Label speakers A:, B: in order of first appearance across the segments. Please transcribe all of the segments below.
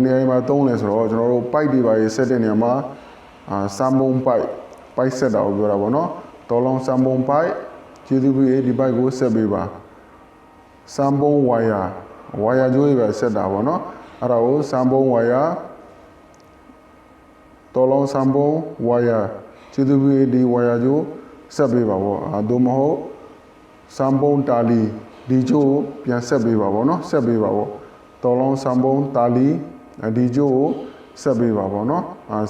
A: နေရာမှာသုံးလဲဆိုတော့ကျွန်တော်တို့ pipe တွေပါရေးဆက်တဲ့နေရာမှာစမ်းပုံး pipe ဆက်တာကိုပြောတာပေါ့နော်တော်လုံးစမ်းပုံး pipe ကျေးဇူးပြုဒီ pipe ကိုဆက်ပေးပါစမ်းပုံး wire ကြိုးတွေပဲဆက်တာပေါ့နော်အဲ့ဒါကိုစမ်းပုံး wire တော်လုံးစမ်းပုံး wire ကျေးဇူးပြုဒီ wire ကြိုးဆက်ပေးပါပေါ့သို့မဟုတ်စမ်းပုံးတာလီဒီကြိုးပြန်ဆက်ပေးပါပေါ့နော်ဆက်ပေးပါပေါ့တော်လုံးစမ်းပုံးတာလီဒီကြိုးကိုဆက်ပေးပါပေါ့နော်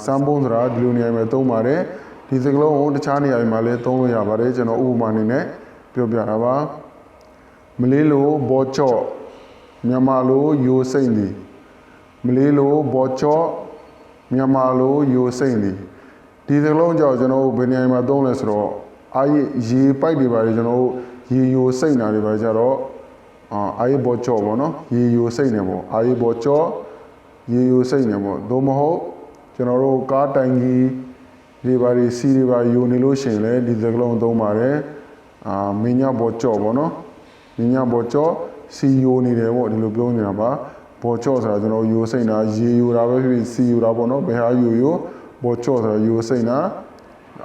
A: စမ်းပုံးဆိုတာဒီလိုနေရာမှာသုံးပါတယ်ဒီစကလုံးကိုတခြားနေရာမှာလည်းသုံးလို့ရပါတယ်ကျွန်တော်ဥပမာအနေနဲ့ပြောပြတာပါမလေးလိုဘောချော့မြန်မာလိုယိုစိမ့်သည်မလေးလိုဘောချော့မြန်မာလိုယိုစိမ့်သည်ဒီစကလုံးကြောင့်ကျွန်တော်ဘယ်နေရာမှာသုံးလဲဆိုတော့ရေပိုက်တွေပါတယ်ကျွန်တော်ရေယိုစိမ့်တာတွေပါကြတော့အာရေဘောချော့ပေါ့နော်ရေယိုစိမ့်နေပေါ့အာရေဘောချော့ရေယိုစိမ့်နေပေါ့သို့မဟုတ်ကျွန်တော်တို့ကားတိုင်ကြီးတွေပါတွေစီတွေပါယိုနေလို့ရှိရင်လည်းဒီစကလုံးသုံးပါတယ်မင်းညဘောချော့ပေါ့နော်မင်းညဘောချော့စီယိုနေတယ်ပေါ့ဒီလိုပြောနေတာပါဘောချော့ဆိုတာကျွန်တော်ယိုစိမ့်တာရေယိုတာပဲဖြစ်စီယိုတာပေါ့နော်ဘယ်ဟာယိုဘောချော့ဆိုတာယိုစိမ့်တာ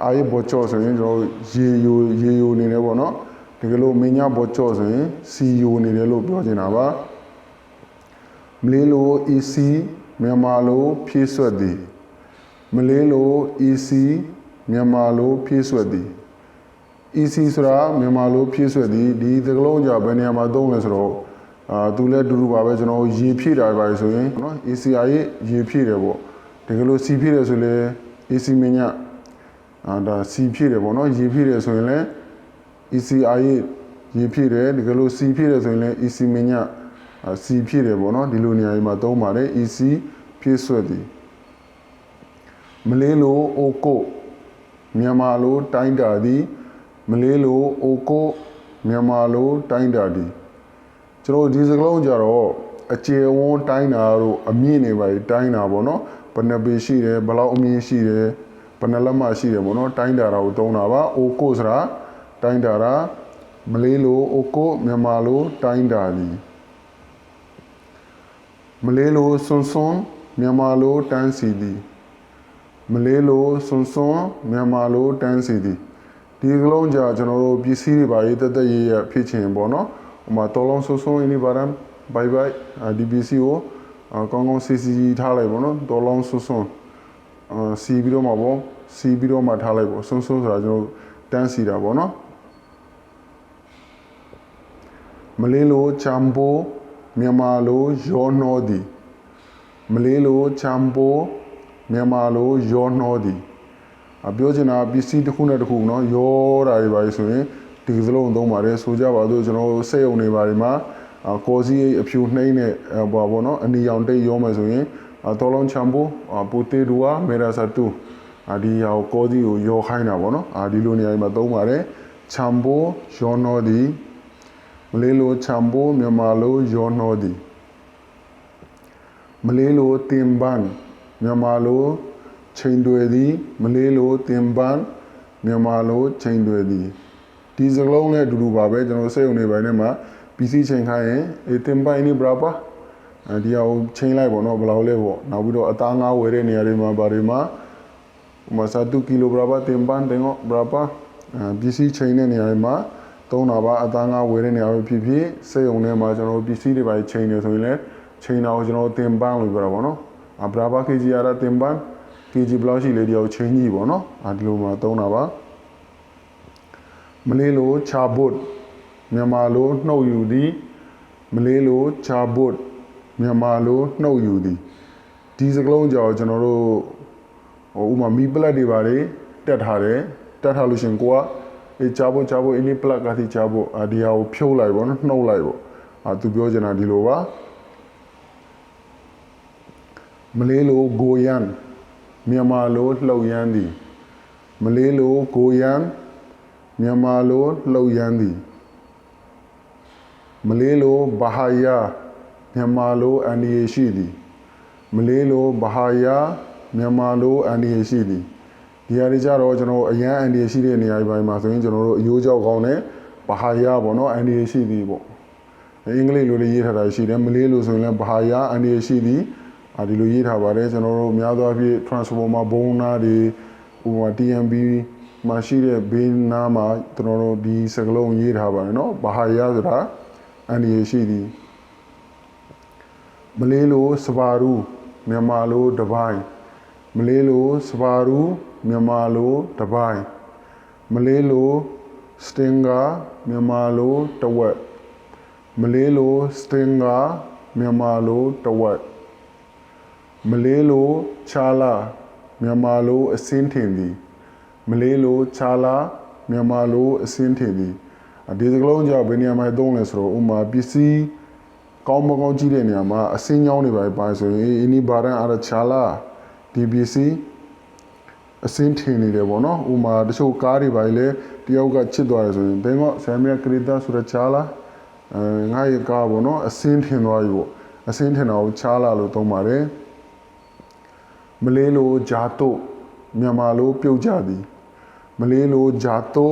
A: အာရေဘောချော့ဆိုရင်ကျွန်တော်ရေယိုနေတယ်ပေါ့နော်ဒီကလို့မင်းညဘောချော့ဆိုရင်စီယိုနေတယ်လို့ပြောချင်တာပါမလေးလို EC မြန်မာလိုဖြည့်ဆွက်သည်မလေးလို EC မြန်မာလိုဖြည့်ဆွက်သည် EC ဆိုတာမြန်မာလိုဖြည့်ဆွက်သည်ဒီသကလုံးကြောင့်ဘယ်နေရာမှာသုံးလဲဆိုတော့သူလည်းတူတူပါပဲကျွန်တော်ရေဖြည့်တာပါဆိုရင်နော် ECR ရေဖြည့်တယ်ပေါ့ဒီကလို့ C ဖြည့်တယ်ဆိုလည်း EC မင်းညဒါ C ဖြည့်တယ်ပေါ့နော်ရေဖြည့်တယ်ဆိုရင်လည်း ECR ရေဖြည့်တယ်ဒီကလို့ C ဖြည့်တယ်ဆိုရင်လည်း EC မင်းညC ဖြည့်တယ်ပေါ့နော်ဒီလိုနေရာမှာသုံးပါတယ် EC ဖြည့်ဆွက်သည်မလေးလိုအိုကိုမြန်မာလိုတိုင်းတာသည်မလေးလိုအိုကိုမြန်မာလိုတိုင်းတာသည်ကျွန်တော်ဒီစကလုံးကြတော့အကျေဝန်းတိုင်းတာတို့အမြင့်နေပါတိုင်းတာပေါ့နော်ဘယ်နှပေရှိတယ်ဘယ်လောက်အမြင့်ရှိတယ်ဘယ်နှလက်မရှိတယ်ပေါ့နော်တိုင်းတာကိုသုံးတာပါအိုကိုဆိုတာတိုင်းတာမလေးလိုအိုကိုမြန်မာလိုတိုင်းတာသည်မလေးလိုစွန်းစွန်းမြန်မာလိုတန်းစီသည်မလေးလိုစွန်းစွန်းမြန်မာလိုတန်းစီသည်ဒီကလုံးကြာကျွန်တော်တို့ပစ္စည်းတွေပါရေးတက်ရေးရဖြစ်ချင်ပေါ့နော်ဟိုမှာတော်လုံးစွန်းစွန်းအင်းဒီပါရမ်ဘိုင်ဒီပစ္စည်းကိုကောင်းကောင်းစီထားလိုက်ပေါ့နော်တော်လုံးစွန်းစွန်းစီပြီးတော့မှပေါ့စီပြီးတော့မှထားလိုက်ပေါ့စွန်းစွန်းဆိုတာကျွန်တော်တန်းစီတာပေါ့နော်မလေးလိုချမ်ပိုမြန်မာလိုရောနှောသည်မလေးလိုချမ်ပိုမြန်မာလိုရောနှောသည်ပြောချင်တာပစ္စည်းတစ်ခုနဲ့တစ်ခုเนาะရောတာတွေပါဆိုရင်ဒီစလုံးသုံးပါတယ်ဆိုကြပါစို့ကျွန်တော်စက်ရုံတွေပါဒီမှာကော်စီအဖြူနှိမ့်နဲ့ပေါ့เนาะအနီရောင်တိတ်ရောမယ်ဆိုရင်တော်လုံးချမ်ပိုပူတေဒူဝါမေရာဆာတူဒီဟာကော်စီကိုရောခိုင်းတာပေါ့เนาะဒီလိုနေရာမှာသုံးပါတယ်ချမ်ပိုရောနှောသည်မလေးလိုချမ်ပိုမြန်မာလိုရောနှောသည်မလေးလိုတင်ပန်းမြန်မာလိုချိန်တွေသည်မလေးလိုတင်ပန်းမြန်မာလိုချိန်တွေသည်ဒီစကလုံးနဲ့အတူတူပါပဲကျွန်တော်စက်ရုံတွေပိုင်းထဲမှာ PC ချိန်ခိုင်းရင်တင်ပန်းนี่ bra ပါဒီအောင်ချိန်လိုက်ပေါ့နော်ဘယ်လောက်လဲပေါ့နောက်ပြီးတော့အသားငါးဝယ်တဲ့နေရာတွေမှာဗာတွေမှာမဆာတူကီလို bra ပါတင်ပန်းတင်တော့ bra ပါ PC ချိန်တဲ့နေရာတွေမှာသုံးတာပါအသားငါးဝယ်တဲ့နေရာပဲဖြစ်ဖြစ်စက်ရုံထဲမှာကျွန်တော် PC တွေပိုင်းချိန်နေဆိုရင်လည်းချိန်တာကိုကျွန်တော်တင်ပန်းလို့ပြောတာပေါ့နော်ဘရာဘာ kg ရတာတင်ပန်း kg ဘလောက်ရှိလဲဒီအောင်ချင်းကြီးပေါ့နော်ဒီလိုမှသုံးတာပါမလေးလိုချာဘုတ်မြန်မာလိုနှုတ်ယူသည်မလေးလိုချာဘုတ်မြန်မာလိုနှုတ်ယူသည်ဒီစကလုံးကြောင့်ကျွန်တော်တို့ဥမာမီပလက်တွေပါလေတက်ထားတယ်တက်ထားလို့ရှင်ကိုကချာဘုတ်အင်းဒီပလက်ကတိချာဘုတ်ဒီဟာကိုဖြုတ်လိုက်ပေါ့နော်နှုတ်လိုက်ပေါ့သူပြောချင်တာဒီလိုပါမလေးလိုဂိုယန်မြန်မာလိုလှုပ်ရမ်းသည်မလေးလိုဂိုယန်မြန်မာလိုလှုပ်ရမ်းသည်မလေးလိုဘာဟာယာမြန်မာလိုအန်ဒီယေရှိသည်မလေးလိုဘာဟာယာမြန်မာလိုအန်ဒီယေရှိသည်ဒီဟာတွေကြတော့ကျွန်တော်အရန်အန်ဒီယေရှိတဲ့နေရာပိုင်းမှာဆိုရင်ကျွန်တော်တို့အယိုးကြောက်ကောင်းတဲ့ဘာဟာယာပေါ့နော်အန်ဒီယေရှိသည်ပေါ့အင်္ဂလိပ်လိုလေးရေးထားတာရှိတယ်မလေးလိုဆိုရင်လည်းဘာဟာယာအန်ဒီယေရှိသည် ဒီလိုရေးထားပါတယ်ကျွန်တော်တို့များသောအားဖြင့် transformer ဘုံနာတွေဥပမာ TMB မှာရှိတဲ့ဘေးနားမှာကျွန်တော်တို့ဒီစကလုံးရေးထားပါတယ်เนาะဘာဟာရဆိုတာအန်ဒီရရှိသည်မလေးလိုစပါရူမြန်မာလိုတပိုင်းမလေးလိုစပါရူမြန်မာလိုတပိုင်းမလေးလိုစတင်ဂါမြန်မာလိုတဝက်မလေးလိုစတင်ဂါမြန်မာလိုတဝက်မလေးလိုချာလာမြန်မာလိုအစင်းထင်သည်မလေးလိုချာလာမြန်မာလိုအစင်းထင်သည်ဒီစကလုံးကြောင့်ဘယ်နေရာမှာသုံးလဲဆိုတော့ဥမာပစ္စည်းကောင်းမကောင်းကြည့်တဲ့နေရာမှာအစင်းညောင်းနေပါဆိုရင်အင်းဒီဘာရန်အားချာလာဒီပစ္စည်းအစင်းထင်နေတယ်ပေါ့နော်ဥမာတချို့ကားတွေပါလေတယောက်ကချစ်သွားတယ်ဆိုရင်ဘယ်တော့ဆမ်မီယာခရီတာဆိုတော့ချာလာငါ့ရဲ့ကားပေါ့နော်အစင်းထင်သွားပြီပေါ့အစင်းထင်တာကိုချာလာလို့သုံးပါတယ်မလေးလိုဂျာတုမြန်မာလိုပြုတ်ကြသည်မလေးလိုဂျာတု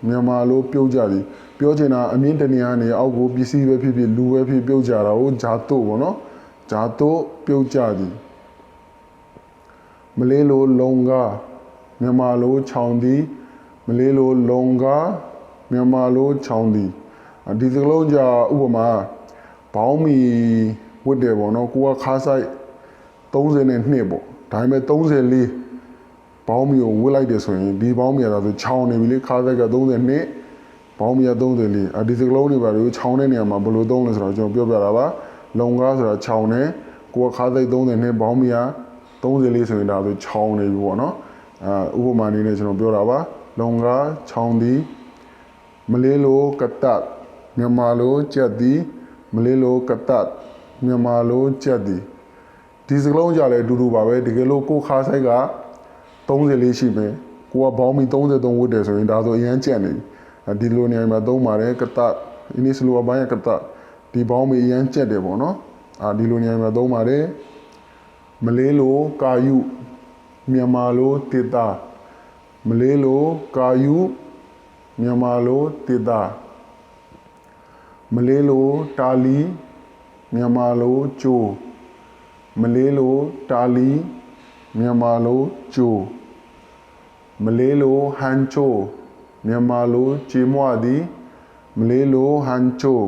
A: မြန်မာလိုပြုတ်ကြသည်ပြောချင်တာအမြင့်တနေရာနေအောက်ကိုပစ္စည်းပဲဖြစ်ဖြစ်လူပဲဖြစ်ပြုတ်ကြတာကိုဂျာတုပေါ့နော်ဂျာတုပြုတ်ကြသည်မလေးလိုလုံကားမြန်မာလိုခြောင်သည်မလေးလိုလုံကားမြန်မာလိုခြောင်သည်ဒီစကလုံးကြဥပမာဘောင်းမီဝတ်တယ်ပေါ့နော်ကိုကခါဆိုင်32ပေါ့ဒါပေမဲ့34ဘောင်းမီကိုဝတ်လိုက်တယ်ဆိုရင်ဒီဘောင်းမီကတော့ခြောင်နေပြီလေခါဆိုင်က32ဘောင်းမီက34ဒီစကလုံးတွေပါလို့ခြောင်တဲ့နေရာမှာဘယ်လိုသုံးလဲဆိုတော့ကျွန်တော်ပြောပြတာပါလုံကားဆိုတာခြောင်နေကိုကခါဆိုင်32ဘောင်းမီက34ဆိုရင်ဒါဆိုခြောင်နေပြီပေါ့နော်ဥပမာအနေနဲ့ကျွန်တော်ပြောတာပါလုံကားခြောင်သည်မလေးလိုကတတ်မြန်မာလိုကြက်သည်မလေးလိုကတတ်မြန်မာလိုကြက်သည်ဒီစကလုံးကြလည်းအတူတူပါပဲတကယ်လို့ကိုခါဆိုင်က34ရှိမယ်ကိုကဘောင်းမီ33ဝတ်တယ်ဆိုရင်ဒါဆိုအရန်ကြက်နေပြီဒီလိုနေရာမှာသုံးပါတယ်ကတတ်အင်းစလိုဘိုင်းကတတ်ဒီဘောင်းမီအရန်ကြက်တယ်ပေါ့နော်ဒီလိုနေရာမှာသုံးပါတယ်မလေးလိုကာယုမြန်မာလိုတေတာမလေးလိုကာယုမြန်မာလိုတေတာမလေးလိုတာလီမြန်မာလိုကျိုးမလေးလိုတာလီမြန်မာလိုကျိုးမလေးလိုဟန်ချိုမြန်မာလိုချေမွားသည်မလေးလိုဟန်ချို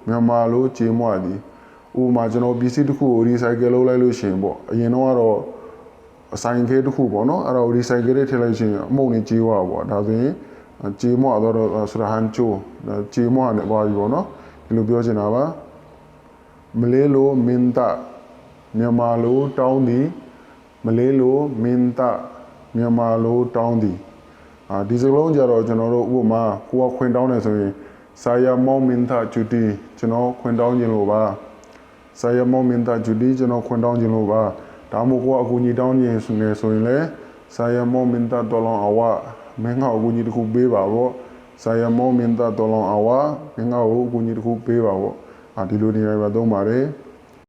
A: မြန်မာလိုချေမွားသည်ဥပမာကျွန်တော်ပစ္စည်းတစ်ခုကို recycle လုပ်လိုက်လို့ရှိရင်ပေါ့အရင်တော့ကတော့အဆိုင်ခဲတစ်ခုပေါ့နော်အဲ့တော့ recycle တွေထည့်လိုက်ရှင်အမုံနေကြေးဝါပေါ့ဒါဆိုရင်ကြေးမွားတော့ဆရာဟန်ချိုကြေးမွားနဲ့ပါပြီပေါ့နော်ဒီလိုပြောချင်တာပါမလေးလိုမင်းတာမြန်မာလိုတောင်းသည်မလေးလိုမင်းတာမြန်မာလိုတောင်းသည်ဒီစကလုံးကြတော့ကျွန်တော်တို့ဥပမာကိုကခွင်တောင်းတယ်ဆိုရင်ဆာယာမောမင်းတာဂျူတီကျွန်တော်ခွင်တောင်းခြင်းလို့ပါဆာယာမောမင်းတာဂျူတီကျွန်တော်ခွင်တောင်းခြင်းလို့ပါဒါမှမဟုတ်ကိုကအကူအညီတောင်းခြင်းဆိုရင်လည်းဆာယာမောမင်းတာတော်လောင်အဝမင်းကအကူအညီတစ်ခုပေးပါပေါ့ဆာယာမောမင်းတာတော်လောင်အဝမင်းကအကူအညီတစ်ခုပေးပါပေါ့ဒီလိုနေရာမှာသုံးပါတယ်